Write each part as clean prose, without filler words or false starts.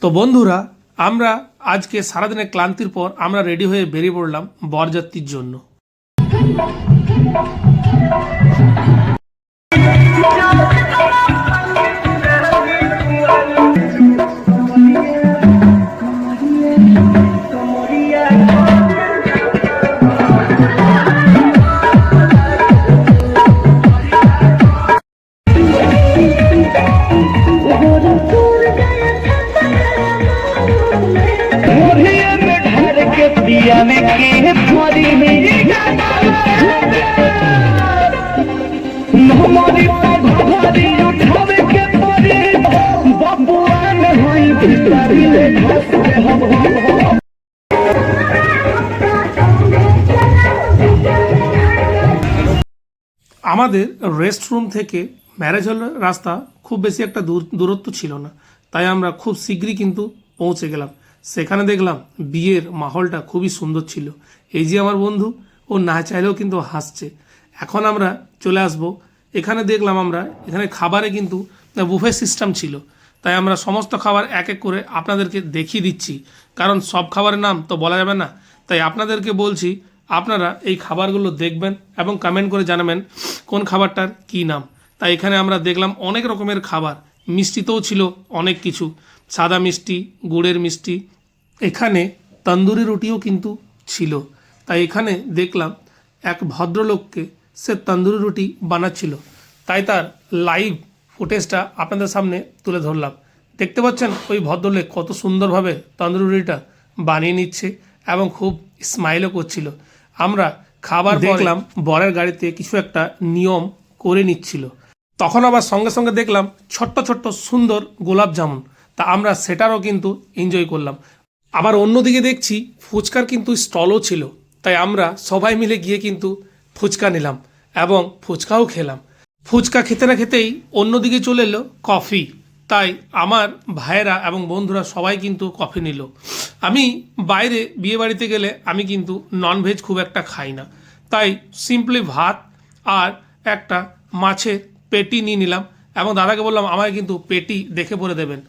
তো বন্ধুরা, আমরা আজকে সারাদিনের ক্লান্তির পর আমরা রেডি হয়ে বেরিয়ে পড়লাম বরযাত্রীর জন্য। আমাদের রেস্ট রুম থেকে ম্যারেজ হলের রাস্তা খুব বেশি একটা দূরত্ব ছিল না, তাই আমরা খুব শীঘ্রই কিন্তু পৌঁছে গেলাম। সেখানে দেখলাম বিয়ের মাহলটা খুবই সুন্দর ছিল। এই যে আমার বন্ধু, ও না চাইলেও কিন্তু হাসছে। এখন আমরা চলে আসব। এখানে দেখলাম আমরা এখানে খাবারে কিন্তু বুফে সিস্টেম ছিল, তাই আমরা সমস্ত খাবার এক এক করে আপনাদেরকে দেখিয়ে দিচ্ছি, কারণ সব খাবারের নাম তো বলা যাবে না। তাই আপনাদেরকে বলছি, আপনারা এই খাবারগুলো দেখবেন এবং কমেন্ট করে জানাবেন কোন খাবারটার কী নাম। তাই এখানে আমরা দেখলাম অনেক রকমের খাবার, মিষ্টিতেও ছিল অনেক কিছু, সাদা মিষ্টি, গুড়ের মিষ্টি, এখানে তন্দুরি রুটিও কিন্তু ছিল। তাই এখানে দেখলাম এক ভদ্রলোককে সে তন্দুরি রুটি বানাচ্ছিল, তাই তার লাইভ ফুটেজটা আপনাদের সামনে তুলে ধরলাম। দেখতে পাচ্ছেন ওই ভদ্রলোক কত সুন্দরভাবে তন্দুরি রুটিটা বানিয়ে নিচ্ছে এবং খুব স্মাইলও করছিল। আমরা খাবার দেখলাম বরের গাড়িতে কিছু একটা নিয়ম করে নিচ্ছিল, তখন আবার সঙ্গে সঙ্গে দেখলাম ছোট্ট ছোট্ট সুন্দর গোলাপ জামুন, তা আমরা সেটারও কিন্তু এনজয় করলাম। আবার অন্যদিকে দেখছি ফুচকার কিন্তু স্টলও ছিল, তাই আমরা সবাই মিলে গিয়ে কিন্তু ফুচকা নিলাম এবং ফুচকাও খেলাম। ফুচকা খেতে না খেতেই অন্যদিকে চলে এলো কফি, তাই আমার ভাইয়েরা এবং বন্ধুরা সবাই কিন্তু কফি নিল। আমি বাইরে বিয়ে বাড়িতে গেলে আমি কিন্তু ননভেজ খুব একটা খাই না, তাই সিম্পলি ভাত আর একটা মাছের পেটি নিয়ে নিলাম এবং দাদাকে বললাম আমাকে কিন্তু পেটি দেখে পরে দেবেন।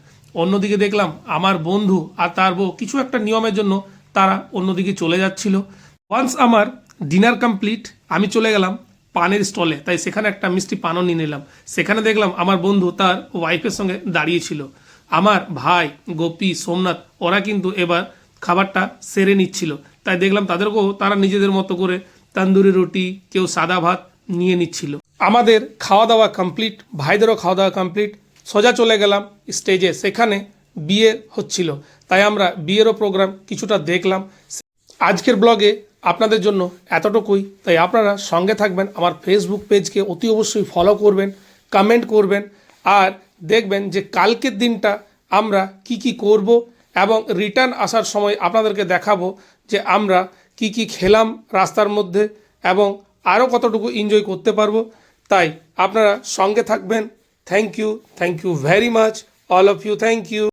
অন্যদিকে দেখলাম আমার বন্ধু আর তার বউ কিছু একটা নিয়মের জন্য তারা অন্যদিকে চলে যাচ্ছিল। ওয়ান্স আমার ডিনার কমপ্লিট, আমি চলে গেলাম পানের স্টলে, তাই সেখানে একটা মিষ্টি পানও নিয়ে নিলাম। সেখানে দেখলাম আমার বন্ধু তার ওয়াইফের সঙ্গে দাঁড়িয়েছিল। আমার ভাই গোপী, সোমনাথ, ওরা কিন্তু এবার খাবারটা সেরে নিচ্ছিল, তাই দেখলাম তাদেরকেও তারা নিজেদের মতো করে তন্দুরি রুটি, কেউ সাদা ভাত নিয়ে নিচ্ছিল। আমাদের খাওয়া দাওয়া কমপ্লিট, ভাইদেরও খাওয়া দাওয়া কমপ্লিট, সোজা চলে গেলাম স্টেজে। সেখানে বিয়ে হচ্ছিল, তাই আমরা বিয়েরও প্রোগ্রাম কিছুটা দেখলাম। আজকের ব্লগে আপনাদের জন্য এতটুকুই, তাই আপনারা সঙ্গে থাকবেন। আমার ফেসবুক পেজকে অতি অবশ্যই ফলো করবেন, কমেন্ট করবেন, আর দেখবেন যে কালকের দিনটা আমরা কি করব এবং রিটার্ন আসার সময় আপনাদেরকে দেখাবো যে আমরা কি খেলাম রাস্তার মধ্যে এবং আরও কতটুকু এনজয় করতে পারবো। তাই আপনারা সঙ্গে থাকবেন। Thank you very much all of you, thank you.